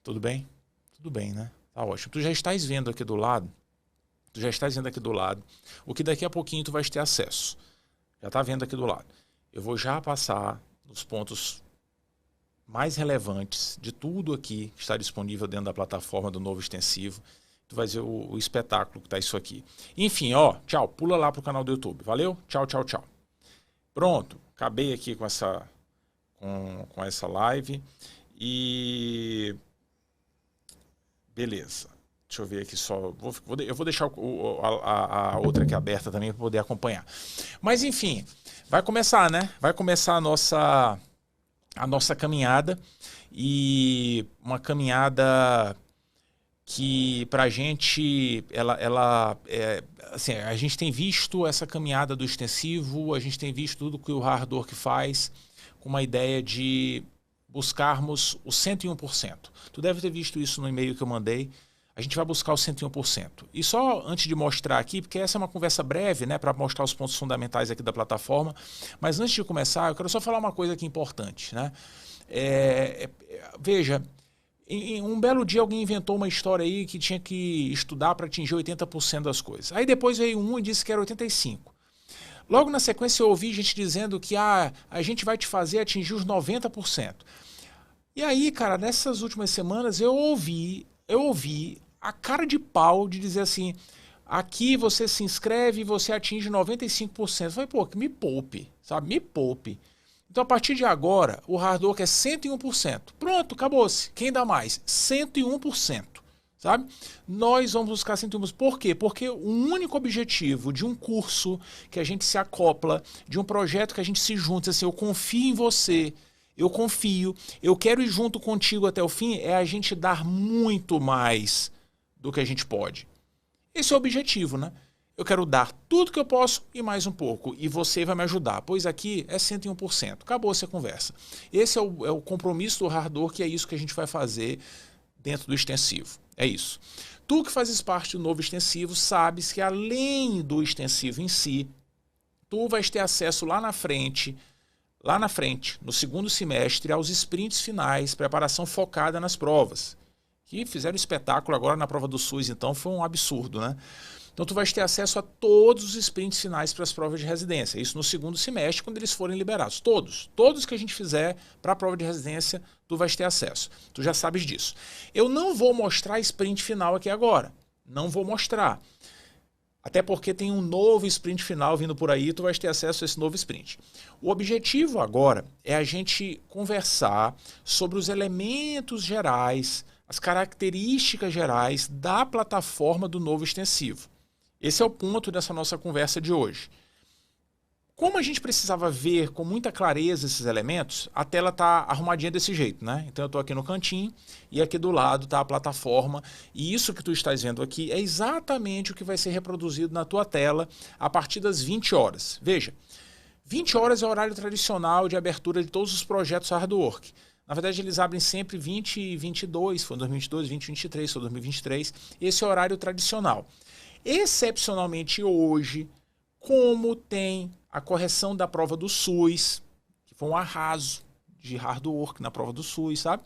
Tudo bem? Tudo bem, né? Tá ótimo. Tu já estás vendo aqui do lado, o que daqui a pouquinho tu vais ter acesso. Já tá vendo aqui do lado. Eu vou já passar nos pontos mais relevantes de tudo aqui que está disponível dentro da plataforma do novo extensivo. Tu vai ver o espetáculo que tá isso aqui. Enfim, ó, tchau. Pula lá pro canal do YouTube. Valeu? Tchau, tchau, tchau. Pronto. Acabei aqui com essa live. E beleza. Deixa eu ver aqui só. Eu vou deixar a outra aqui aberta também para poder acompanhar. Mas enfim, vai começar, né? Vai começar a nossa caminhada. E uma caminhada que pra gente, assim, a gente tem visto essa caminhada do extensivo, a gente tem visto tudo que o Hard Work faz com uma ideia de buscarmos o 101%. Tu deve ter visto isso no e-mail que eu mandei. A gente vai buscar o 101%. E só antes de mostrar aqui, porque essa é uma conversa breve, né, para mostrar os pontos fundamentais aqui da plataforma, mas antes de começar, eu quero só falar uma coisa aqui importante, né? Veja, um belo dia alguém inventou uma história aí que tinha que estudar para atingir 80% das coisas. Aí depois veio um e disse que era 85%. Logo na sequência eu ouvi gente dizendo que a gente vai te fazer atingir os 90%. E aí, cara, nessas últimas semanas eu ouvi a cara de pau de dizer assim, aqui você se inscreve e você atinge 95%. Eu falei, pô, me poupe, sabe? Me poupe. Então, a partir de agora, o Hard Work é 101%. Pronto, acabou-se. Quem dá mais? 101%. Sabe? Nós vamos buscar 101%. Por quê? Porque o único objetivo de um curso que a gente se acopla, de um projeto que a gente se junta, assim, eu confio em você, eu confio, eu quero ir junto contigo até o fim, é a gente dar muito mais do que a gente pode. Esse é o objetivo, né? Eu quero dar tudo que eu posso e mais um pouco. E você vai me ajudar, pois aqui é 101%. Acabou-se a conversa. Esse é o compromisso do Hard Work, que é isso que a gente vai fazer dentro do extensivo. É isso. Tu que fazes parte do novo extensivo, sabes que além do extensivo em si, tu vais ter acesso lá na frente, no segundo semestre, aos sprints finais, preparação focada nas provas. Que fizeram espetáculo agora na prova do SUS, então foi um absurdo, né? Então tu vais ter acesso a todos os sprints finais para as provas de residência. Isso no segundo semestre, quando eles forem liberados. Todos que a gente fizer para a prova de residência, tu vais ter acesso. Tu já sabes disso. Eu não vou mostrar sprint final aqui agora. Não vou mostrar. Até porque tem um novo sprint final vindo por aí, tu vais ter acesso a esse novo sprint. O objetivo agora é a gente conversar sobre os elementos gerais, as características gerais da plataforma do novo extensivo. Esse é o ponto dessa nossa conversa de hoje. Como a gente precisava ver com muita clareza esses elementos, a tela está arrumadinha desse jeito, né? Então eu estou aqui no cantinho e aqui do lado está a plataforma. E isso que tu estás vendo aqui é exatamente o que vai ser reproduzido na tua tela a partir das 20 horas. Veja, 20 horas é o horário tradicional de abertura de todos os projetos Hard Work. Na verdade, eles abrem sempre 20 e 22, foi 2022, 2023, foi 2023. Esse é o horário tradicional. Excepcionalmente hoje, como tem a correção da prova do SUS, que foi um arraso de Hard Work na prova do SUS, sabe?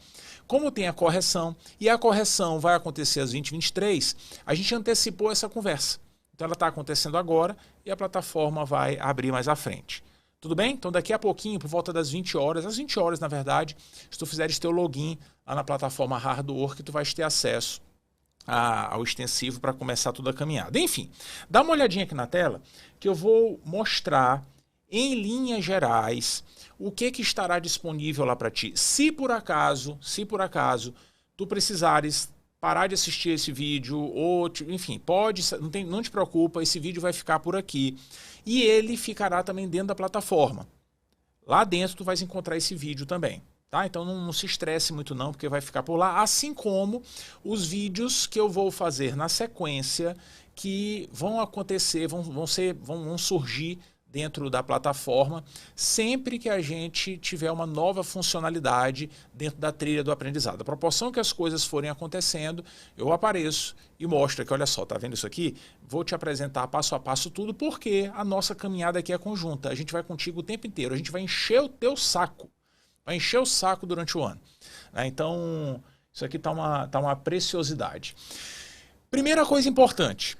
Como tem a correção, e a correção vai acontecer às 20h23, a gente antecipou essa conversa. Então ela está acontecendo agora e a plataforma vai abrir mais à frente. Tudo bem? Então daqui a pouquinho, por volta das 20 horas, às 20 horas na verdade, se tu fizeres teu login lá na plataforma Hard Work, tu vais ter acesso ao extensivo para começar toda a caminhada. Enfim, dá uma olhadinha aqui na tela que eu vou mostrar em linhas gerais o que estará disponível lá para ti. Se por acaso tu precisares parar de assistir esse vídeo ou, enfim, não te preocupa, esse vídeo vai ficar por aqui e ele ficará também dentro da plataforma. Lá dentro tu vais encontrar esse vídeo também. Tá? Então não se estresse muito não, porque vai ficar por lá, assim como os vídeos que eu vou fazer na sequência que vão acontecer, vão surgir dentro da plataforma sempre que a gente tiver uma nova funcionalidade dentro da trilha do aprendizado. A proporção que as coisas forem acontecendo, eu apareço e mostro que, olha só, tá vendo isso aqui? Vou te apresentar passo a passo tudo, porque a nossa caminhada aqui é conjunta. A gente vai contigo o tempo inteiro, a gente vai encher o teu saco. Vai encher o saco durante o ano. Então, Isso aqui tá uma preciosidade. Primeira coisa importante.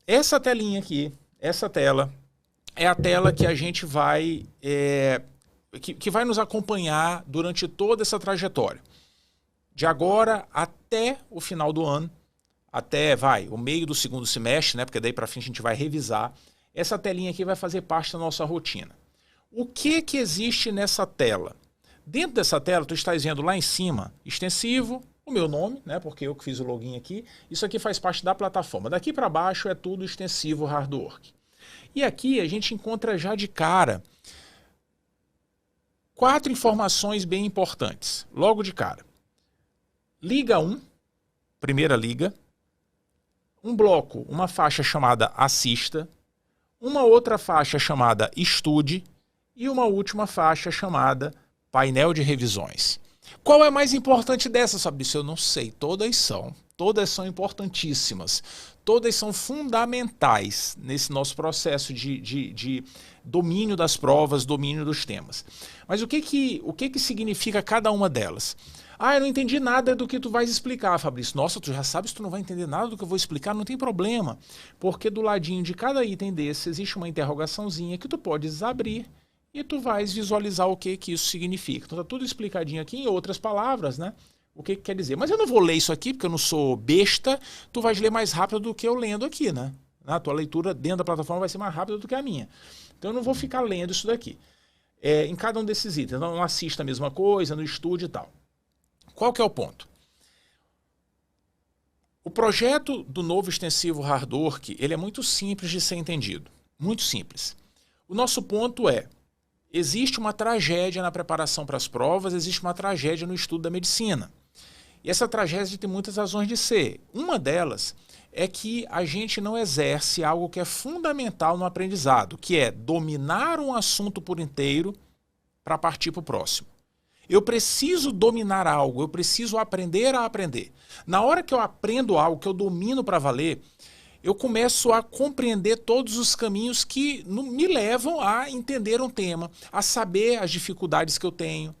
Essa telinha aqui, essa tela, é a tela que a gente vai... que vai nos acompanhar durante toda essa trajetória. De agora até o final do ano, até o meio do segundo semestre, né? Porque daí para frente a gente vai revisar. Essa telinha aqui vai fazer parte da nossa rotina. O que existe nessa tela? Dentro dessa tela, tu estás vendo lá em cima, extensivo, o meu nome, né? Porque eu que fiz o login aqui. Isso aqui faz parte da plataforma. Daqui para baixo é tudo extensivo Hardwork. E aqui a gente encontra já de cara 4 informações bem importantes. Logo de cara. Liga 1, primeira liga. Um bloco, uma faixa chamada Assista. Uma outra faixa chamada Estude. E uma última faixa chamada Painel de Revisões. Qual é a mais importante dessas, Fabrício? Eu não sei. Todas são importantíssimas. Todas são fundamentais nesse nosso processo de domínio das provas, domínio dos temas. Mas o que significa cada uma delas? Eu não entendi nada do que tu vais explicar, Fabrício. Nossa, tu já sabes que tu não vai entender nada do que eu vou explicar, não tem problema. Porque do ladinho de cada item desse existe uma interrogaçãozinha que tu podes abrir e tu vais visualizar o que isso significa. Então tá tudo explicadinho aqui em outras palavras, né? O que quer dizer. Mas eu não vou ler isso aqui porque eu não sou besta, tu vais ler mais rápido do que eu lendo aqui, né? A tua leitura dentro da plataforma vai ser mais rápida do que a minha. Então eu não vou ficar lendo isso daqui. Em cada um desses itens. Então não assista a mesma coisa, no estude e tal. Qual que é o ponto? O projeto do novo extensivo Hardwork, ele é muito simples de ser entendido. Muito simples. O nosso ponto é, existe uma tragédia na preparação para as provas, existe uma tragédia no estudo da medicina. E essa tragédia tem muitas razões de ser. Uma delas é que a gente não exerce algo que é fundamental no aprendizado, que é dominar um assunto por inteiro para partir para o próximo. Eu preciso dominar algo, eu preciso aprender a aprender. Na hora que eu aprendo algo, que eu domino para valer, eu começo a compreender todos os caminhos que me levam a entender um tema, a saber as dificuldades que eu tenho,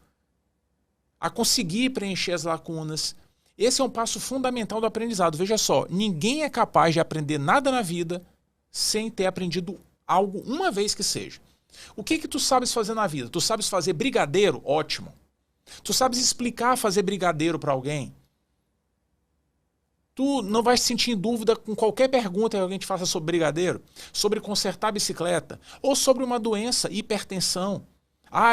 a conseguir preencher as lacunas. Esse é um passo fundamental do aprendizado. Veja só, ninguém é capaz de aprender nada na vida sem ter aprendido algo uma vez que seja. O que tu sabes fazer na vida? Tu sabes fazer brigadeiro? Ótimo. Tu sabes explicar fazer brigadeiro para alguém? Tu não vai se sentir em dúvida com qualquer pergunta que alguém te faça sobre brigadeiro, sobre consertar a bicicleta, ou sobre uma doença, hipertensão.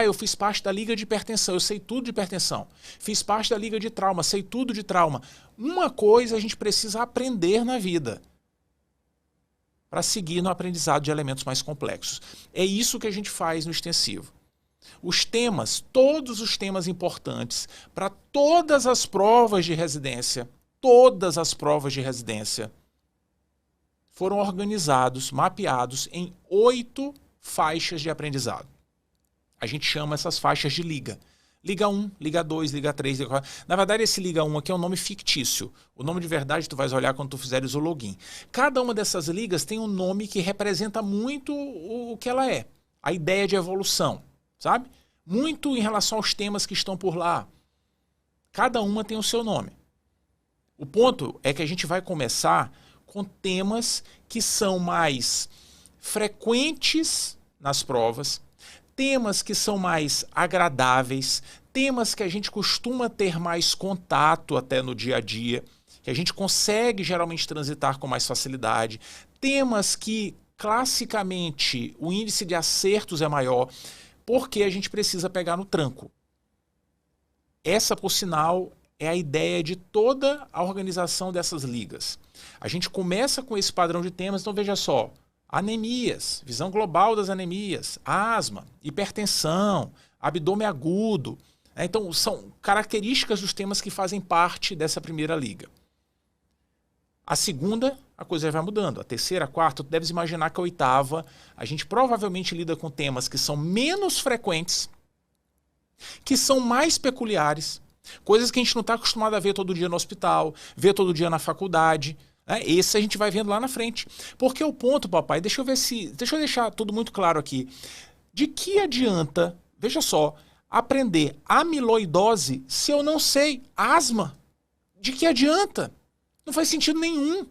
Eu fiz parte da liga de hipertensão, eu sei tudo de hipertensão. Fiz parte da liga de trauma, sei tudo de trauma. Uma coisa a gente precisa aprender na vida para seguir no aprendizado de elementos mais complexos. É isso que a gente faz no extensivo. Os temas, todos os temas importantes para todas as provas de residência, foram organizados, mapeados em 8 faixas de aprendizado. A gente chama essas faixas de liga. Liga 1, Liga 2, Liga 3, Liga 4. Na verdade, esse Liga 1 aqui é um nome fictício. O nome de verdade tu vais olhar quando tu fizeres o login. Cada uma dessas ligas tem um nome que representa muito o que ela é. A ideia de evolução, sabe? Muito em relação aos temas que estão por lá. Cada uma tem o seu nome. O ponto é que a gente vai começar com temas que são mais frequentes nas provas, temas que são mais agradáveis, temas que a gente costuma ter mais contato até no dia a dia, que a gente consegue geralmente transitar com mais facilidade, temas que classicamente o índice de acertos é maior, porque a gente precisa pegar no tranco. Essa, por sinal, é a ideia de toda a organização dessas ligas. A gente começa com esse padrão de temas, então veja só, anemias, visão global das anemias, asma, hipertensão, abdômen agudo. Então, são características dos temas que fazem parte dessa primeira liga. A segunda, a coisa vai mudando. A terceira, a quarta, tu deves imaginar que a oitava, a gente provavelmente lida com temas que são menos frequentes, que são mais peculiares, coisas que a gente não está acostumado a ver todo dia no hospital, ver todo dia na faculdade. Esse a gente vai vendo lá na frente. Porque o ponto, papai, deixa eu deixar tudo muito claro aqui. De que adianta, veja só, aprender amiloidose se eu não sei asma? De que adianta? Não faz sentido nenhum.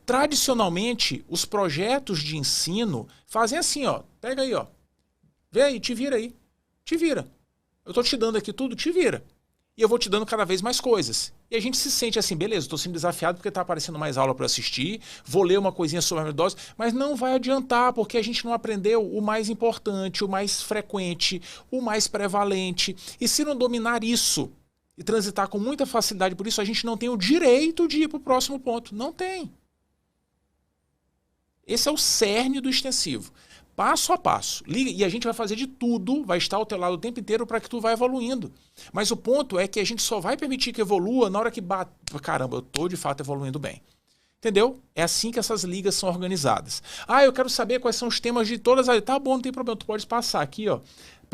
Tradicionalmente, os projetos de ensino fazem assim, ó. Pega aí, ó. Vê aí, te vira aí. Te vira. Eu tô te dando aqui tudo, te vira. E eu vou te dando cada vez mais coisas. E a gente se sente assim, beleza, estou sendo desafiado porque está aparecendo mais aula para assistir, vou ler uma coisinha sobre a amiloidose, mas não vai adiantar, porque a gente não aprendeu o mais importante, o mais frequente, o mais prevalente. E se não dominar isso e transitar com muita facilidade por isso, a gente não tem o direito de ir para o próximo ponto. Não tem. Esse é o cerne do extensivo. Passo a passo. E a gente vai fazer de tudo, vai estar ao teu lado o tempo inteiro para que tu vá evoluindo. Mas o ponto é que a gente só vai permitir que evolua na hora que bate. Caramba, eu estou de fato evoluindo bem. Entendeu? É assim que essas ligas são organizadas. Ah, eu quero saber quais são os temas de todas as... Tá bom, não tem problema, tu pode passar aqui, ó.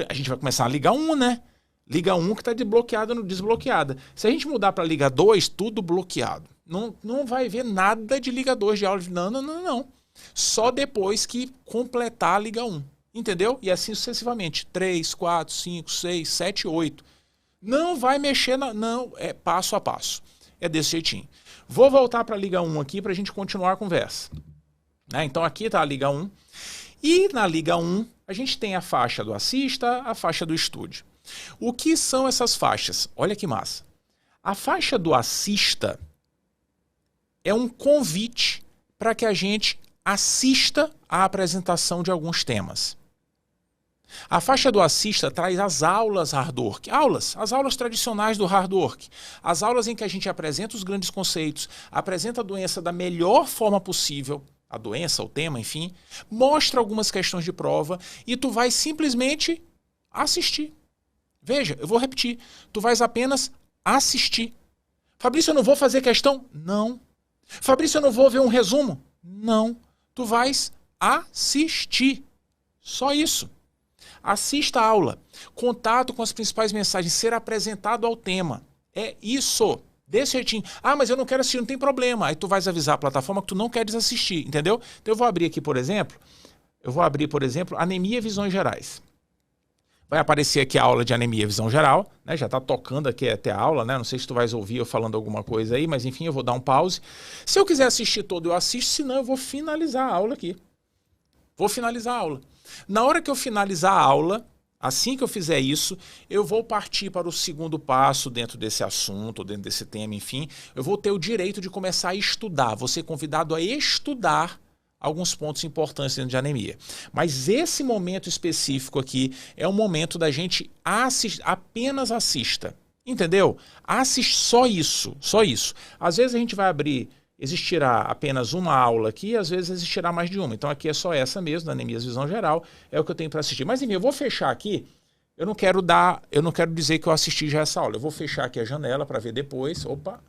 A gente vai começar a Liga 1, né? Liga 1 que está desbloqueada. Se a gente mudar para Liga 2, tudo bloqueado. Não vai ver nada de Liga 2 de aula. Não. Só depois que completar a Liga 1. Entendeu? E assim sucessivamente. 3, 4, 5, 6, 7, 8. Não vai mexer, não. É passo a passo. É desse jeitinho. Vou voltar para a Liga 1 aqui para a gente continuar a conversa. Então aqui está a Liga 1. E na Liga 1 a gente tem a faixa do assista, a faixa do estude. O que são essas faixas? Olha que massa. A faixa do assista é um convite para que a gente assista à apresentação de alguns temas. A faixa do assista traz as aulas hard work, as aulas tradicionais do hard work, as aulas em que a gente apresenta os grandes conceitos, apresenta a doença da melhor forma possível, a doença, o tema, enfim, mostra algumas questões de prova e tu vai simplesmente assistir. Veja, eu vou repetir, tu vais apenas assistir. Fabrício, eu não vou fazer questão? Não. Fabrício, eu não vou ver um resumo? Não. Tu vais assistir. Só isso. Assista a aula. Contato com as principais mensagens. Ser apresentado ao tema. É isso. Desse jeitinho. Ah, mas eu não quero assistir, não tem problema. Aí tu vais avisar a plataforma que tu não queres assistir. Entendeu? Então eu vou abrir aqui, por exemplo. Anemia e visões gerais. Vai aparecer aqui a aula de anemia e visão geral, né? Já está tocando aqui até a aula, né? Não sei se tu vais ouvir eu falando alguma coisa aí, mas enfim, eu vou dar um pause. Se eu quiser assistir todo, eu assisto, senão eu vou finalizar a aula aqui. Vou finalizar a aula. Na hora que eu finalizar a aula, assim que eu fizer isso, eu vou partir para o segundo passo dentro desse assunto, dentro desse tema, enfim. Eu vou ter o direito de começar a estudar, vou ser convidado a estudar alguns pontos importantes dentro de anemia. Mas esse momento específico aqui é o momento da gente apenas assista. Entendeu? Assiste só isso, só isso. Às vezes a gente vai abrir, existirá apenas uma aula aqui, às vezes existirá mais de uma. Então aqui é só essa mesmo, da anemia visão geral, é o que eu tenho para assistir. Mas enfim, eu vou fechar aqui. Eu não quero dizer que eu assisti já essa aula. Eu vou fechar aqui a janela para ver depois. Opa!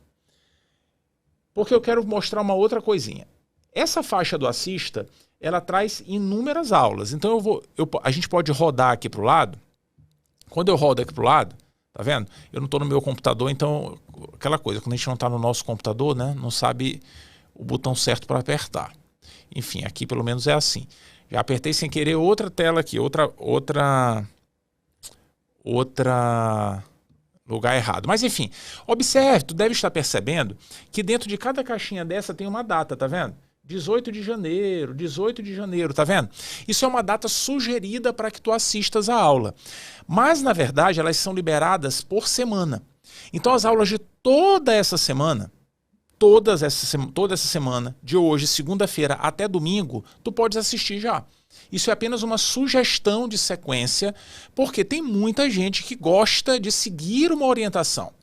Porque eu quero mostrar uma outra coisinha. Essa faixa do assista, ela traz inúmeras aulas. Então a gente pode rodar aqui para o lado. Quando eu rodo aqui para o lado, tá vendo? Eu não estou no meu computador, então aquela coisa, quando a gente não está no nosso computador, né, não sabe o botão certo para apertar. Enfim, aqui pelo menos é assim. Já apertei sem querer outra tela aqui, outra lugar errado. Mas enfim, observe, tu deve estar percebendo que dentro de cada caixinha dessa tem uma data, tá vendo? 18 de janeiro, tá vendo? Isso é uma data sugerida para que tu assistas a aula. Mas, na verdade, elas são liberadas por semana. Então, as aulas de toda essa semana, toda essa semana, de hoje, segunda-feira até domingo, tu podes assistir já. Isso é apenas uma sugestão de sequência, porque tem muita gente que gosta de seguir uma orientação.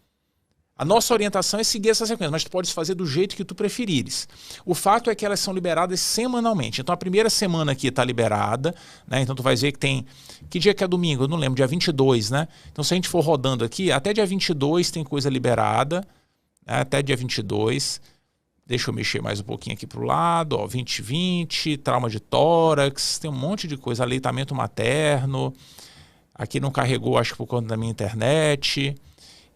A nossa orientação é seguir essa sequência, mas tu podes fazer do jeito que tu preferires. O fato é que elas são liberadas semanalmente. Então a primeira semana aqui está liberada, né? Então tu vai ver que tem... Que dia que é domingo? Eu não lembro, dia 22, né? Então se a gente for rodando aqui, até dia 22 tem coisa liberada, né? Até dia 22. Deixa eu mexer mais um pouquinho aqui para o lado, ó, 2020, trauma de tórax, tem um monte de coisa, aleitamento materno. Aqui não carregou, acho que por conta da minha internet...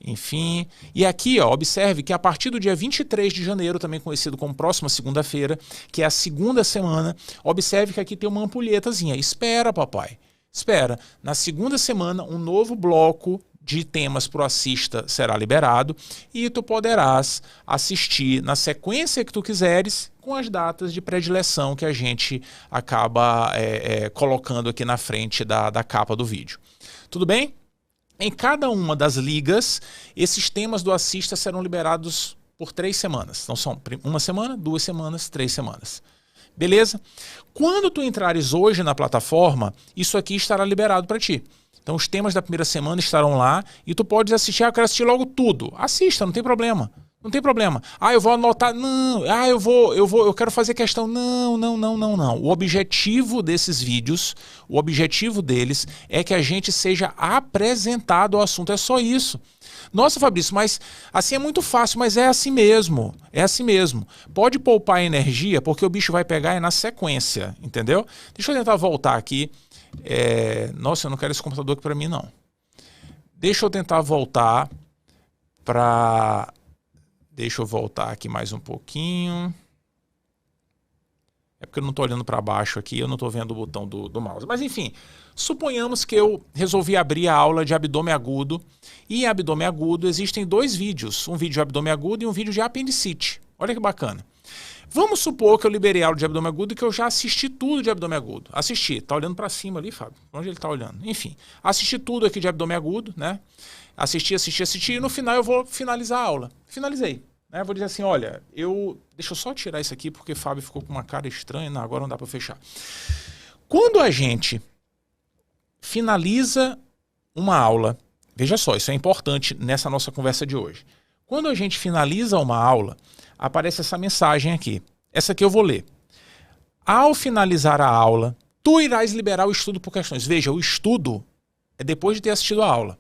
Enfim, e aqui ó, observe que a partir do dia 23 de janeiro, também conhecido como próxima segunda-feira, que é a segunda semana, observe que aqui tem uma ampulhetazinha. Espera, papai, espera. Na segunda semana, um novo bloco de temas para o Assista será liberado e tu poderás assistir na sequência que tu quiseres com as datas de predileção que a gente acaba colocando aqui na frente da capa do vídeo. Tudo bem? Em cada uma das ligas, esses temas do Assista serão liberados por 3 semanas. Então são 1 semana, 2 semanas, 3 semanas. Beleza? Quando tu entrares hoje na plataforma, isso aqui estará liberado para ti. Então os temas da primeira semana estarão lá e tu podes assistir. Eu quero assistir logo tudo. Assista, não tem problema. Não tem problema. Eu vou anotar. Não. Eu quero fazer questão. Não. O objetivo desses vídeos, o objetivo deles é que a gente seja apresentado ao assunto. É só isso. Nossa, Fabrício, mas assim é muito fácil, mas é assim mesmo. É assim mesmo. Pode poupar energia, porque o bicho vai pegar na sequência, entendeu? Deixa eu tentar voltar aqui. Nossa, eu não quero esse computador aqui para mim, não. Deixa eu tentar voltar para... Deixa eu voltar aqui mais um pouquinho. É porque eu não estou olhando para baixo aqui, eu não estou vendo o botão do mouse. Mas enfim, suponhamos que eu resolvi abrir a aula de abdômen agudo. E em abdômen agudo existem 2 vídeos. Um vídeo de abdômen agudo e um vídeo de apendicite. Olha que bacana. Vamos supor que eu liberei a aula de abdômen agudo e que eu já assisti tudo de abdômen agudo. Assisti. Tá olhando para cima ali, Fábio? Onde ele tá olhando? Enfim, assisti tudo aqui de abdômen agudo, né? Assisti. E no final eu vou finalizar a aula. Finalizei. Né? Vou dizer assim, olha, deixa eu só tirar isso aqui porque o Fábio ficou com uma cara estranha. Não, agora não dá para fechar. Quando a gente finaliza uma aula, veja só, isso é importante nessa nossa conversa de hoje. Quando a gente finaliza uma aula, aparece essa mensagem aqui. Essa aqui eu vou ler. Ao finalizar a aula, tu irás liberar o estudo por questões. Veja, o estudo é depois de ter assistido a aula.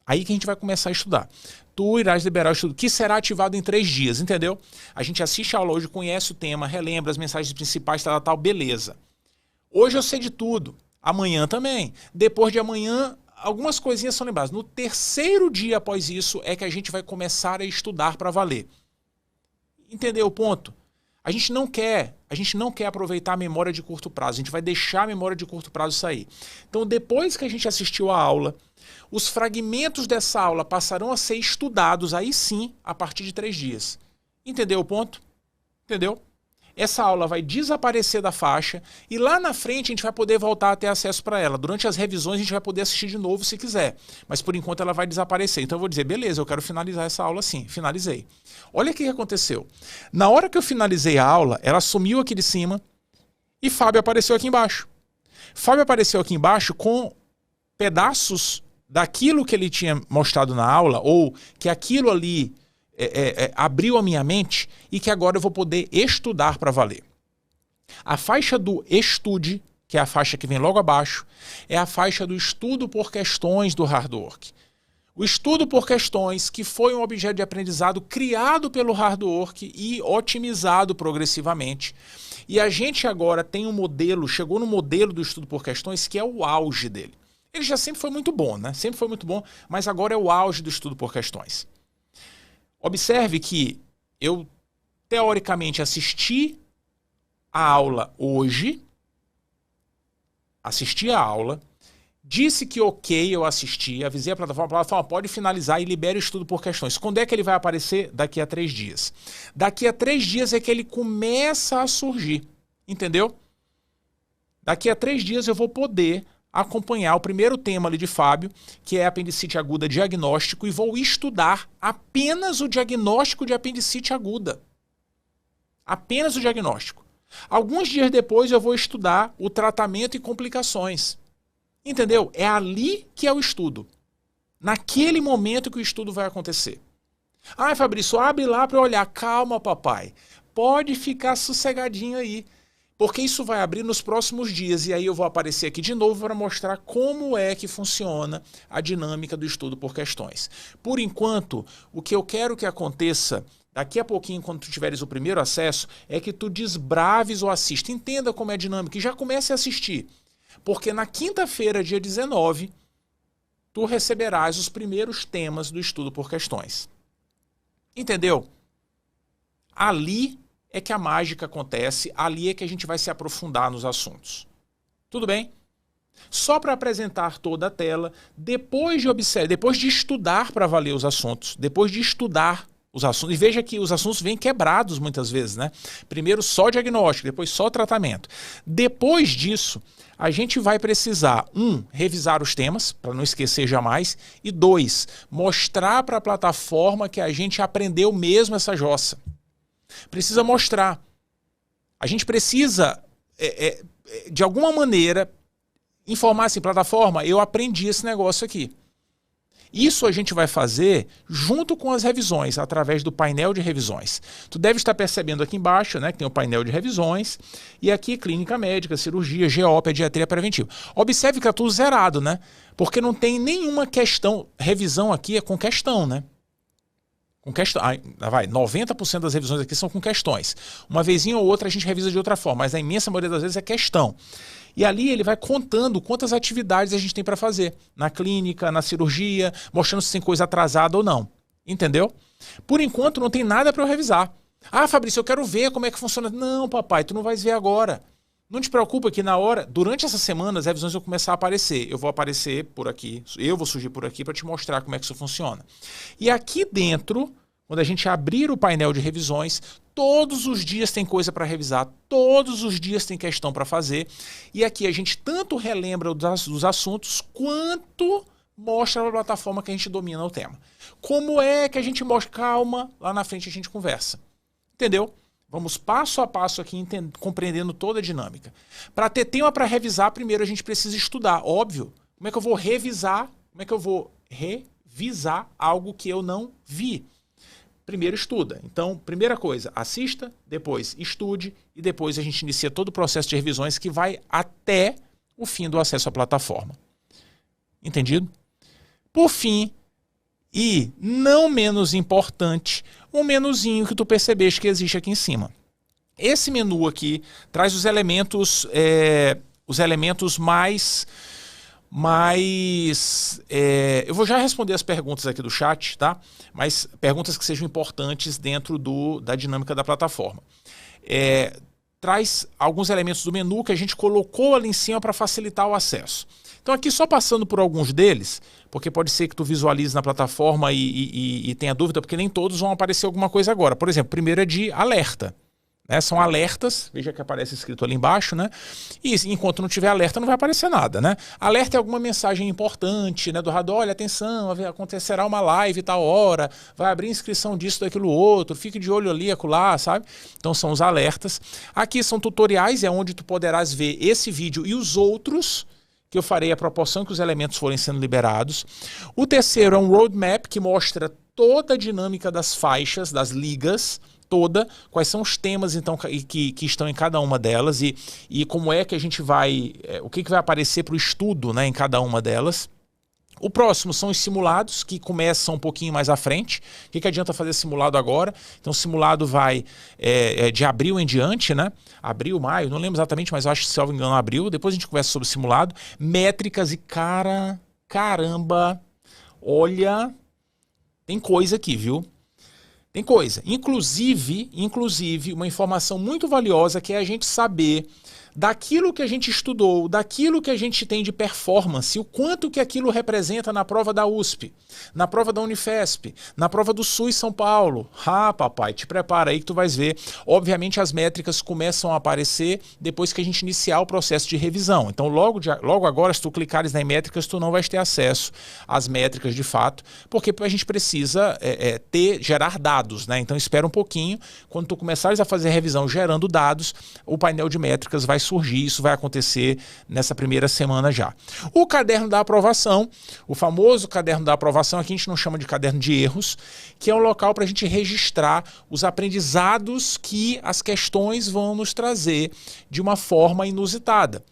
Aí que a gente vai começar a estudar. Tu irás liberar o estudo, que será ativado em 3 dias, entendeu? A gente assiste a aula hoje, conhece o tema, relembra as mensagens principais, tal, beleza. Hoje eu sei de tudo. Amanhã também. Depois de amanhã, algumas coisinhas são lembradas. No 3º dia após isso é que a gente vai começar a estudar para valer. Entendeu o ponto? A gente não quer aproveitar a memória de curto prazo. A gente vai deixar a memória de curto prazo sair. Então, depois que a gente assistiu a aula, os fragmentos dessa aula passarão a ser estudados, aí sim, a partir de 3 dias. Entendeu o ponto? Entendeu? Essa aula vai desaparecer da faixa e lá na frente a gente vai poder voltar a ter acesso para ela. Durante as revisões a gente vai poder assistir de novo se quiser, mas por enquanto ela vai desaparecer. Então eu vou dizer, beleza, eu quero finalizar essa aula assim. Finalizei. Olha o que aconteceu. Na hora que eu finalizei a aula, ela sumiu aqui de cima e Fábio apareceu aqui embaixo. Fábio apareceu aqui embaixo com pedaços daquilo que ele tinha mostrado na aula ou que aquilo ali abriu a minha mente e que agora eu vou poder estudar para valer. A faixa do estude, que é a faixa que vem logo abaixo, é a faixa do estudo por questões do hard work. O estudo por questões, que foi um objeto de aprendizado criado pelo hard work e otimizado progressivamente. E a gente agora tem um modelo, chegou no modelo do estudo por questões, que é o auge dele. Ele já sempre foi muito bom, né? Sempre foi muito bom, mas agora é o auge do estudo por questões. Observe que eu, teoricamente, assisti a aula hoje, disse que ok, eu assisti, avisei a plataforma pode finalizar e libera o estudo por questões. Quando é que ele vai aparecer? Daqui a 3 dias. Daqui a 3 dias é que ele começa a surgir, entendeu? Daqui a 3 dias eu vou poder acompanhar o primeiro tema ali de Fábio, que é apendicite aguda diagnóstico, e vou estudar apenas o diagnóstico de apendicite aguda. Apenas o diagnóstico. Alguns dias depois eu vou estudar o tratamento e complicações. Entendeu? É ali que é o estudo. Naquele momento que o estudo vai acontecer. Ai, Fabrício, abre lá para eu olhar. Calma, papai. Pode ficar sossegadinho aí. Porque isso vai abrir nos próximos dias e aí eu vou aparecer aqui de novo para mostrar como é que funciona a dinâmica do estudo por questões. Por enquanto, o que eu quero que aconteça daqui a pouquinho, quando tu tiveres o primeiro acesso, é que tu desbraves ou assista. Entenda como é a dinâmica e já comece a assistir. Porque na quinta-feira, dia 19, tu receberás os primeiros temas do estudo por questões. Entendeu? Ali é que a mágica acontece, ali é que a gente vai se aprofundar nos assuntos. Tudo bem? Só para apresentar toda a tela, depois de estudar para valer os assuntos, depois de estudar os assuntos, e veja que os assuntos vêm quebrados muitas vezes, né? Primeiro só diagnóstico, depois só tratamento. Depois disso, a gente vai precisar, revisar os temas, para não esquecer jamais, e 2, mostrar para a plataforma que a gente aprendeu mesmo essa jossa. Precisa mostrar. A gente precisa, de alguma maneira, informar assim, plataforma, eu aprendi esse negócio aqui. Isso a gente vai fazer junto com as revisões, através do painel de revisões. Tu deve estar percebendo aqui embaixo, né, que tem o painel de revisões, e aqui clínica médica, cirurgia, GO, pediatria preventiva. Observe que é tudo zerado, né? Porque não tem nenhuma questão. Revisão aqui é com questão, né? Com questão. 90% das revisões aqui são com questões. Uma vezinha ou outra a gente revisa de outra forma, mas a imensa maioria das vezes é questão. E ali ele vai contando quantas atividades a gente tem para fazer. Na clínica, na cirurgia, mostrando se tem coisa atrasada ou não. Entendeu? Por enquanto não tem nada para eu revisar. Ah, Fabrício, eu quero ver como é que funciona. Não, papai, tu não vais ver agora. Não te preocupa que na hora, durante essa semana, as revisões vão começar a aparecer. Eu vou aparecer por aqui, eu vou surgir por aqui para te mostrar como é que isso funciona. E aqui dentro, quando a gente abrir o painel de revisões, todos os dias tem coisa para revisar, todos os dias tem questão para fazer. E aqui a gente tanto relembra dos assuntos, quanto mostra para a plataforma que a gente domina o tema. Como é que a gente mostra? Calma, lá na frente a gente conversa. Entendeu? Vamos passo a passo aqui, compreendendo toda a dinâmica. Para ter tema para revisar, primeiro a gente precisa estudar. Óbvio. Como é que eu vou revisar? Como é que eu vou revisar algo que eu não vi? Primeiro estuda. Então, primeira coisa, assista, depois estude e depois a gente inicia todo o processo de revisões que vai até o fim do acesso à plataforma. Entendido? Por fim, e não menos importante, um menuzinho que tu percebeste que existe aqui em cima. Esse menu aqui traz os elementos mais eu vou já responder as perguntas aqui do chat, tá? Mas perguntas que sejam importantes dentro da dinâmica da plataforma. Traz alguns elementos do menu que a gente colocou ali em cima para facilitar o acesso. Então aqui só passando por alguns deles, porque pode ser que tu visualize na plataforma e tenha dúvida, porque nem todos vão aparecer alguma coisa agora. Por exemplo, primeiro é de alerta. Né? São alertas, veja que aparece escrito ali embaixo, né? E enquanto não tiver alerta, não vai aparecer nada, né? Alerta é alguma mensagem importante, né? Do radar, olha, atenção, acontecerá uma live tal hora, vai abrir inscrição disso, daquilo outro, fique de olho ali, acolá, sabe? Então são os alertas. Aqui são tutoriais, é onde tu poderás ver esse vídeo e os outros que eu farei à proporção que os elementos forem sendo liberados. O terceiro é um roadmap que mostra toda a dinâmica das faixas, das ligas, quais são os temas então que estão em cada uma delas e como é que a gente vai, o que vai aparecer para o estudo, né, em cada uma delas. O próximo são os simulados, que começam um pouquinho mais à frente. O que adianta fazer simulado agora? Então o simulado vai de abril em diante, né? Abril, maio, não lembro exatamente, mas eu acho que, se eu não me engano, abril. Depois a gente conversa sobre simulado. Métricas e caramba, olha, tem coisa aqui, viu? Tem coisa. Inclusive, uma informação muito valiosa que é a gente saber daquilo que a gente estudou, daquilo que a gente tem de performance, o quanto que aquilo representa na prova da USP, na prova da Unifesp, na prova do SUS São Paulo. Ah, papai, te prepara aí que tu vais ver. Obviamente as métricas começam a aparecer depois que a gente iniciar o processo de revisão. Então logo agora, se tu clicares nas métricas, tu não vais ter acesso às métricas de fato, porque a gente precisa gerar dados, né? Então espera um pouquinho, quando tu começares a fazer a revisão gerando dados, o painel de métricas vai surgir, isso vai acontecer nessa primeira semana já. O caderno da aprovação, o famoso caderno da aprovação, aqui a gente não chama de caderno de erros, que é um local para a gente registrar os aprendizados que as questões vão nos trazer de uma forma inusitada.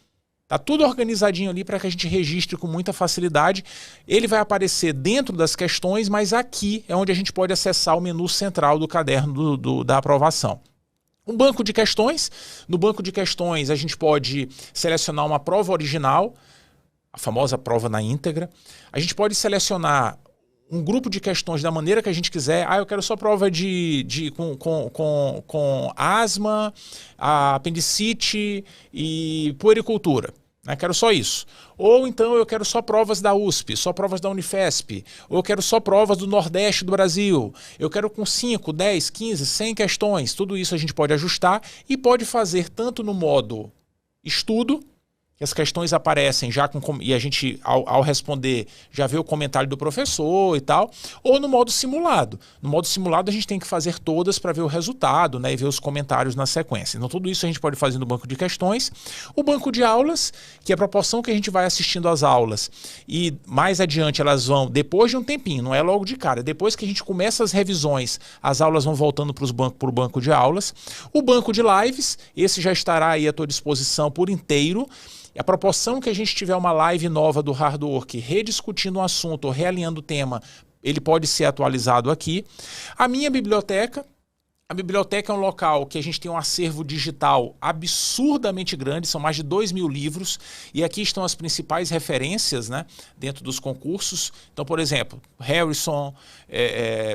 Tá tudo organizadinho ali para que a gente registre com muita facilidade. Ele vai aparecer dentro das questões, mas aqui é onde a gente pode acessar o menu central do caderno da aprovação. Um banco de questões. No banco de questões a gente pode selecionar uma prova original, a famosa prova na íntegra. A gente pode selecionar um grupo de questões da maneira que a gente quiser. Ah, eu quero só prova com asma, apendicite e puericultura. né? Quero só isso. Ou então eu quero só provas da USP, só provas da Unifesp, ou eu quero só provas do Nordeste do Brasil. Eu quero com 5, 10, 15, 100 questões. Tudo isso a gente pode ajustar e pode fazer tanto no modo estudo, que as questões aparecem já e a gente, ao responder, já vê o comentário do professor e tal, ou no modo simulado. No modo simulado a gente tem que fazer todas para ver o resultado, né, e ver os comentários na sequência. Então tudo isso a gente pode fazer no banco de questões. O banco de aulas, que é a proporção que a gente vai assistindo às aulas, e mais adiante elas vão, depois de um tempinho, não é logo de cara, depois que a gente começa as revisões, as aulas vão voltando para o banco de aulas. O banco de lives, esse já estará aí à tua disposição por inteiro. A proporção que a gente tiver uma live nova do Hard Work, rediscutindo um assunto ou realinhando o tema, ele pode ser atualizado aqui. A minha biblioteca. A biblioteca é um local que a gente tem um acervo digital absurdamente grande, são mais de 2.000 livros, e aqui estão as principais referências, né, dentro dos concursos. Então, por exemplo, Harrison,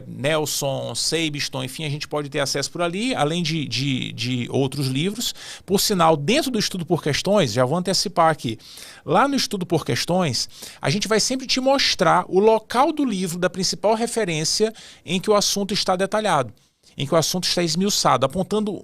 Nelson, Sabiston, enfim, a gente pode ter acesso por ali, além de outros livros. Por sinal, dentro do estudo por questões, já vou antecipar aqui, lá no estudo por questões, a gente vai sempre te mostrar o local do livro, da principal referência em que o assunto está detalhado, em que o assunto está esmiuçado, apontando,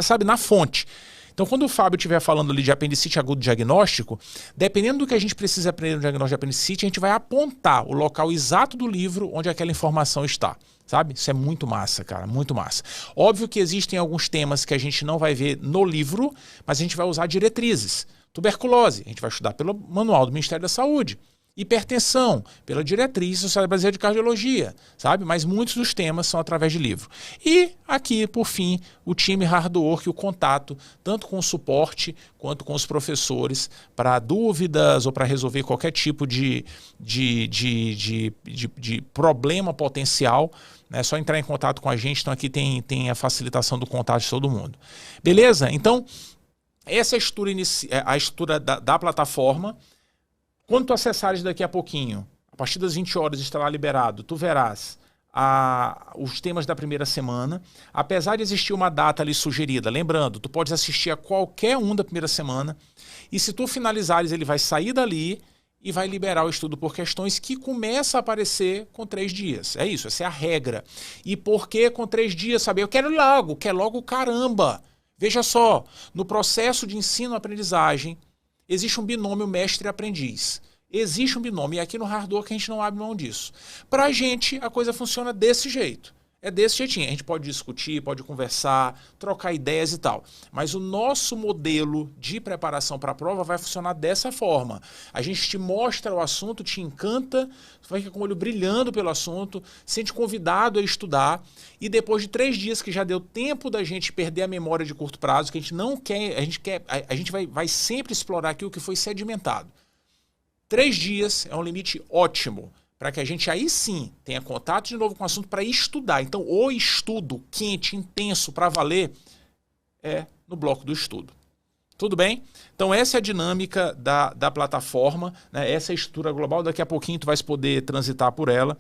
sabe, na fonte. Então, quando o Fábio estiver falando ali de apendicite agudo diagnóstico, dependendo do que a gente precisa aprender no diagnóstico de apendicite, a gente vai apontar o local exato do livro onde aquela informação está, sabe? Isso é muito massa, cara, muito massa. Óbvio que existem alguns temas que a gente não vai ver no livro, mas a gente vai usar diretrizes. Tuberculose, a gente vai estudar pelo manual do Ministério da Saúde. Hipertensão, pela diretriz da Sociedade Brasileira de Cardiologia, sabe? Mas muitos dos temas são através de livro. E aqui, por fim, o time Hard Work, o contato, tanto com o suporte quanto com os professores, para dúvidas ou para resolver qualquer tipo de problema potencial. É só entrar em contato com a gente, então aqui tem a facilitação do contato de todo mundo. Beleza? Então, essa é a estrutura da plataforma. Quando tu acessares daqui a pouquinho, a partir das 20 horas estará liberado, tu verás os temas da primeira semana. Apesar de existir uma data ali sugerida, lembrando, tu podes assistir a qualquer um da primeira semana, e se tu finalizares, ele vai sair dali e vai liberar o estudo por questões, que começa a aparecer com 3 dias. É isso, essa é a regra. E por que com 3 dias, sabe? Eu quero logo, quer logo caramba. Veja só, no processo de ensino-aprendizagem, existe um binômio mestre-aprendiz. Existe um binômio, e aqui no Hard Work a gente não abre mão disso. Para a gente, a coisa funciona desse jeito. É desse jeitinho. A gente pode discutir, pode conversar, trocar ideias e tal. Mas o nosso modelo de preparação para a prova vai funcionar dessa forma. A gente te mostra o assunto, te encanta, você vai ficar com o olho brilhando pelo assunto, sente convidado a estudar, e depois de 3 dias que já deu tempo da gente perder a memória de curto prazo, que a gente não quer, a gente vai sempre explorar aquilo que foi sedimentado. 3 dias é um limite ótimo, para que a gente aí sim tenha contato de novo com o assunto para estudar. Então, o estudo quente, intenso, para valer, é no bloco do estudo. Tudo bem? Então, essa é a dinâmica da plataforma, né? Essa é a estrutura global. Daqui a pouquinho tu vais poder transitar por ela.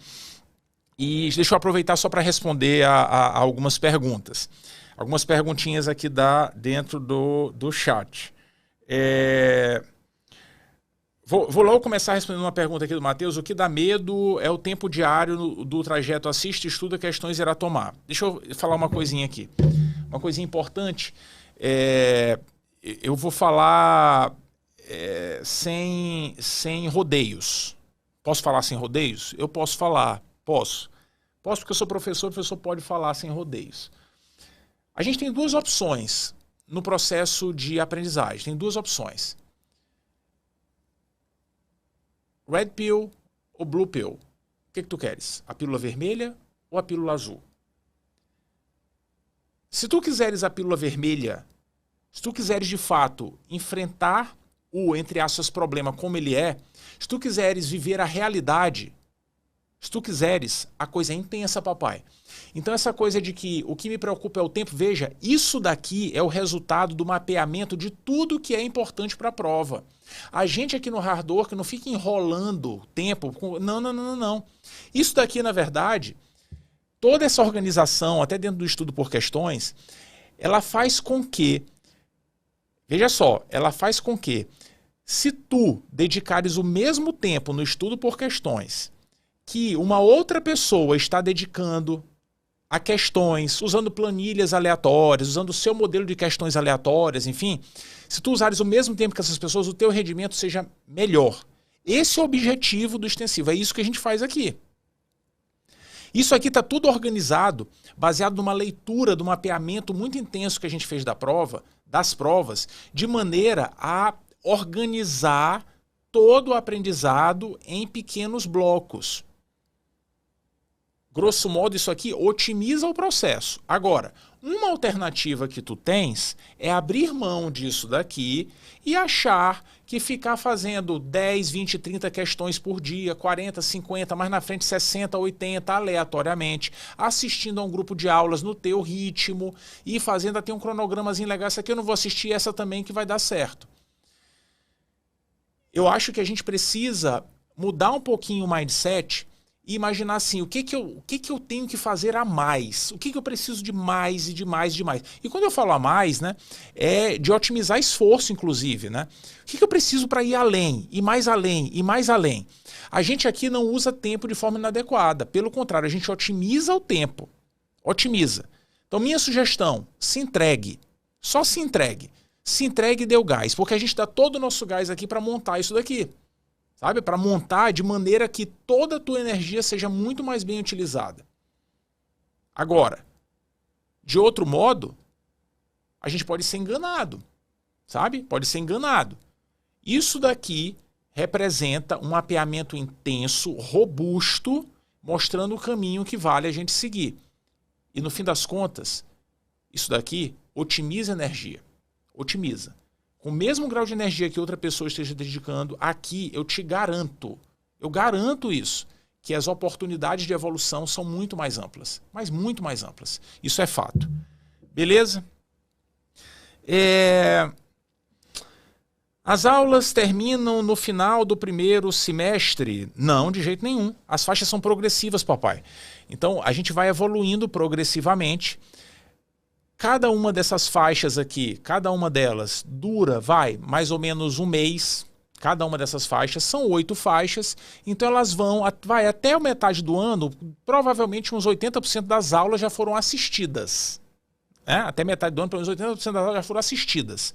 E deixa eu aproveitar só para responder a algumas perguntas. Algumas perguntinhas aqui dentro do chat. Vou logo começar respondendo uma pergunta aqui do Matheus. O que dá medo é o tempo diário do trajeto assiste, estuda, questões irá tomar. Deixa eu falar uma coisinha aqui. Uma coisinha importante. Eu vou falar sem rodeios. Posso falar sem rodeios? Eu posso falar. Posso. Posso porque eu sou professor, o professor pode falar sem rodeios. A gente tem 2 opções no processo de aprendizagem. Tem 2 opções. Red Pill ou Blue Pill? O que tu queres? A pílula vermelha ou a pílula azul? Se tu quiseres a pílula vermelha, se tu quiseres de fato enfrentar o, entre aspas, problema como ele é, se tu quiseres viver a realidade, se tu quiseres, a coisa é intensa, papai. Então essa coisa de que o que me preocupa é o tempo, veja, isso daqui é o resultado do mapeamento de tudo que é importante para a prova. A gente aqui no Hard Work não fica enrolando tempo. Não. Isso daqui, na verdade, toda essa organização, até dentro do estudo por questões, ela faz com que... Veja só, ela faz com que, se tu dedicares o mesmo tempo no estudo por questões que uma outra pessoa está dedicando a questões, usando planilhas aleatórias, usando o seu modelo de questões aleatórias, enfim, se tu usares o mesmo tempo que essas pessoas, o teu rendimento seja melhor. Esse é o objetivo do extensivo, é isso que a gente faz aqui. Isso aqui está tudo organizado, baseado numa leitura, do mapeamento muito intenso que a gente fez da prova, das provas, de maneira a organizar todo o aprendizado em pequenos blocos. Grosso modo, isso aqui otimiza o processo. Agora, uma alternativa que tu tens é abrir mão disso daqui e achar que ficar fazendo 10, 20, 30 questões por dia, 40, 50, mais na frente 60, 80, aleatoriamente, assistindo a um grupo de aulas no teu ritmo e fazendo até um cronogramazinho legal. Essa aqui eu não vou assistir, essa também que vai dar certo. Eu acho que a gente precisa mudar um pouquinho o mindset e imaginar assim, o que eu tenho que fazer a mais? O que eu preciso de mais e de mais e de mais? E quando eu falo a mais, né, é de otimizar esforço, inclusive, né? O que eu preciso para ir além, e mais além, e mais além? A gente aqui não usa tempo de forma inadequada. Pelo contrário, a gente otimiza o tempo. Otimiza. Então, minha sugestão, se entregue. Só se entregue. Se entregue e dê o gás, porque a gente dá todo o nosso gás aqui para montar isso daqui. Sabe? Para montar de maneira que toda a tua energia seja muito mais bem utilizada. Agora, de outro modo, a gente pode ser enganado. Sabe? Pode ser enganado. Isso daqui representa um mapeamento intenso, robusto, mostrando o caminho que vale a gente seguir. E no fim das contas, isso daqui otimiza a energia. Otimiza. Com o mesmo grau de energia que outra pessoa esteja dedicando, aqui eu garanto isso, que as oportunidades de evolução são muito mais amplas, mas muito mais amplas. Isso é fato. Beleza? As aulas terminam no final do primeiro semestre? Não, de jeito nenhum. As faixas são progressivas, papai. Então, a gente vai evoluindo progressivamente. Cada uma dessas faixas aqui, cada uma delas dura, mais ou menos um mês. Cada uma dessas faixas, são 8 faixas, então elas vai até a metade do ano, provavelmente uns 80% das aulas já foram assistidas. Até metade do ano, pelo menos 80% das aulas já foram assistidas.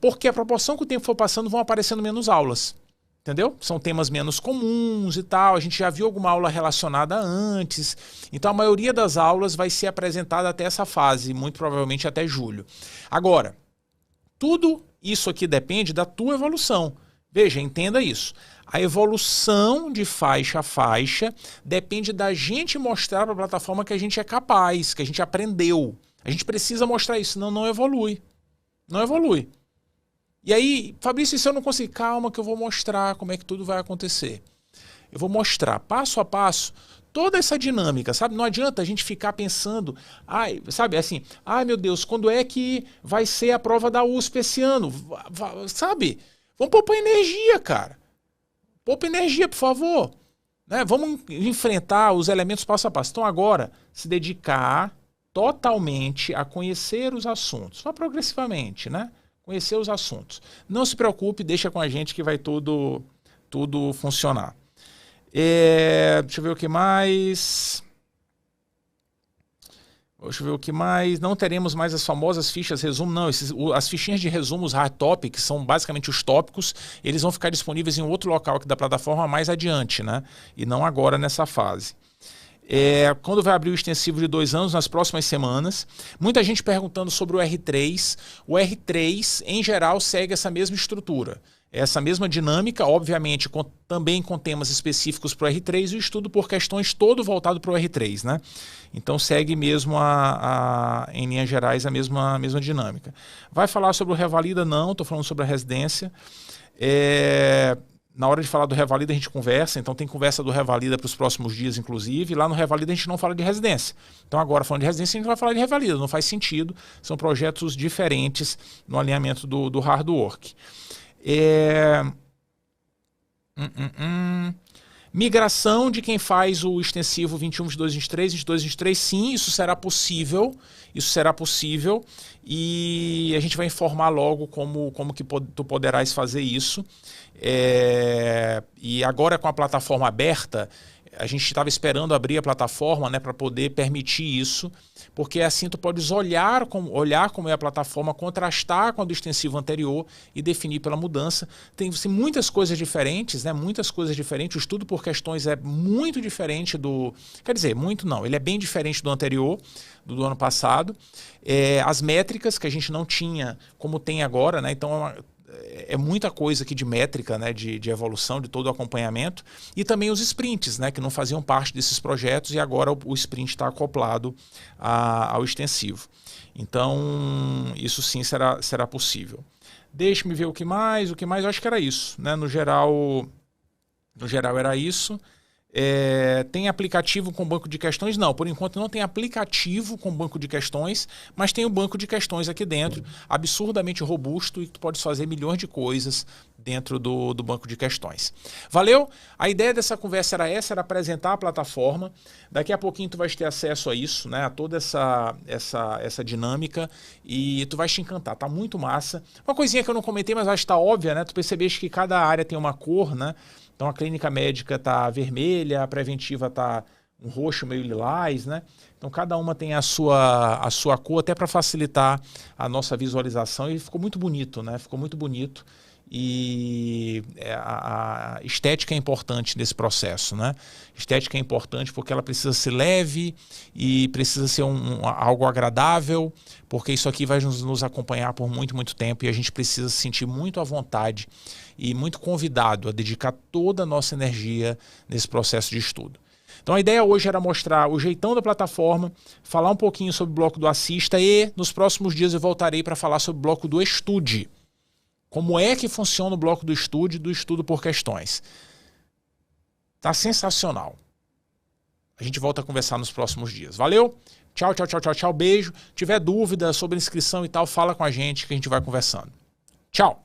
Porque a proporção que o tempo for passando, vão aparecendo menos aulas. Entendeu? São temas menos comuns e tal, a gente já viu alguma aula relacionada antes, então a maioria das aulas vai ser apresentada até essa fase, muito provavelmente até julho. Agora, tudo isso aqui depende da tua evolução. Veja, entenda isso. A evolução de faixa a faixa depende da gente mostrar para a plataforma que a gente é capaz, que a gente aprendeu. A gente precisa mostrar isso, senão não evolui. Não evolui. E aí, Fabrício, se eu não conseguir, calma que eu vou mostrar como é que tudo vai acontecer. Eu vou mostrar passo a passo toda essa dinâmica, sabe? Não adianta a gente ficar pensando, sabe, assim, meu Deus, quando é que vai ser a prova da USP esse ano? Sabe? Vamos poupar energia, cara. Poupa energia, por favor. Né? Vamos enfrentar os elementos passo a passo. Então agora, se dedicar totalmente a conhecer os assuntos, só progressivamente, né? Conhecer os assuntos. Não se preocupe, deixa com a gente que vai tudo funcionar. Deixa eu ver o que mais. Não teremos mais as famosas fichas resumo. Não, as fichinhas de resumo, os hard topics, que são basicamente os tópicos, eles vão ficar disponíveis em outro local aqui da plataforma mais adiante, né? E não agora nessa fase. Quando vai abrir o extensivo de 2 anos, nas próximas semanas. Muita gente perguntando sobre o R3. O R3, em geral, segue essa mesma estrutura. Essa mesma dinâmica, obviamente, também com temas específicos para o R3 e o estudo por questões todo voltado para o R3, né? Então segue mesmo, em linhas gerais, a mesma dinâmica. Vai falar sobre o Revalida? Não, estou falando sobre a residência. Na hora de falar do Revalida a gente conversa, então tem conversa do Revalida para os próximos dias, inclusive. Lá no Revalida a gente não fala de residência. Então agora, falando de residência, a gente vai falar de Revalida. Não faz sentido, são projetos diferentes no alinhamento do hard work. Migração de quem faz o extensivo 21, 22, 23, 22, 23, sim, isso será possível. Isso será possível e a gente vai informar logo como que tu poderás fazer isso. E agora com a plataforma aberta, a gente estava esperando abrir a plataforma, né, para poder permitir isso, porque assim tu podes olhar como é a plataforma, contrastar com a do extensivo anterior e definir pela mudança. Tem assim, muitas coisas diferentes, né, muitas coisas diferentes. O estudo por questões é muito diferente do... Quer dizer, muito não, ele é bem diferente do anterior, do ano passado. As métricas que a gente não tinha, como tem agora, né, então é muita coisa aqui de métrica, né, de evolução, de todo o acompanhamento, e também os sprints, né, que não faziam parte desses projetos e agora o sprint está acoplado ao extensivo. Então, isso sim será possível. Deixe-me ver o que mais, eu acho que era isso, né, no geral era isso. Tem aplicativo com banco de questões? Não, por enquanto não tem aplicativo com banco de questões, mas tem o banco de questões aqui dentro, absurdamente robusto e tu pode fazer milhões de coisas dentro do banco de questões. Valeu? A ideia dessa conversa era essa, era apresentar a plataforma. Daqui a pouquinho tu vais ter acesso a isso, né, a toda essa dinâmica e tu vais te encantar, tá muito massa. Uma coisinha que eu não comentei, mas acho que tá óbvia, né, tu percebeste que cada área tem uma cor, né? Então a clínica médica está vermelha, a preventiva está um roxo meio lilás, né? Então cada uma tem a sua cor até para facilitar a nossa visualização e ficou muito bonito, né? Ficou muito bonito e a estética é importante nesse processo, né? Estética é importante porque ela precisa ser leve e precisa ser algo agradável, porque isso aqui vai nos acompanhar por muito, muito tempo e a gente precisa se sentir muito à vontade e muito convidado a dedicar toda a nossa energia nesse processo de estudo. Então a ideia hoje era mostrar o jeitão da plataforma, falar um pouquinho sobre o bloco do Assista e nos próximos dias eu voltarei para falar sobre o bloco do Estude. Como é que funciona o bloco do estudo por questões. Tá sensacional. A gente volta a conversar nos próximos dias. Valeu? Tchau, tchau, tchau, tchau, tchau. Beijo. Se tiver dúvida sobre inscrição e tal, fala com a gente que a gente vai conversando. Tchau.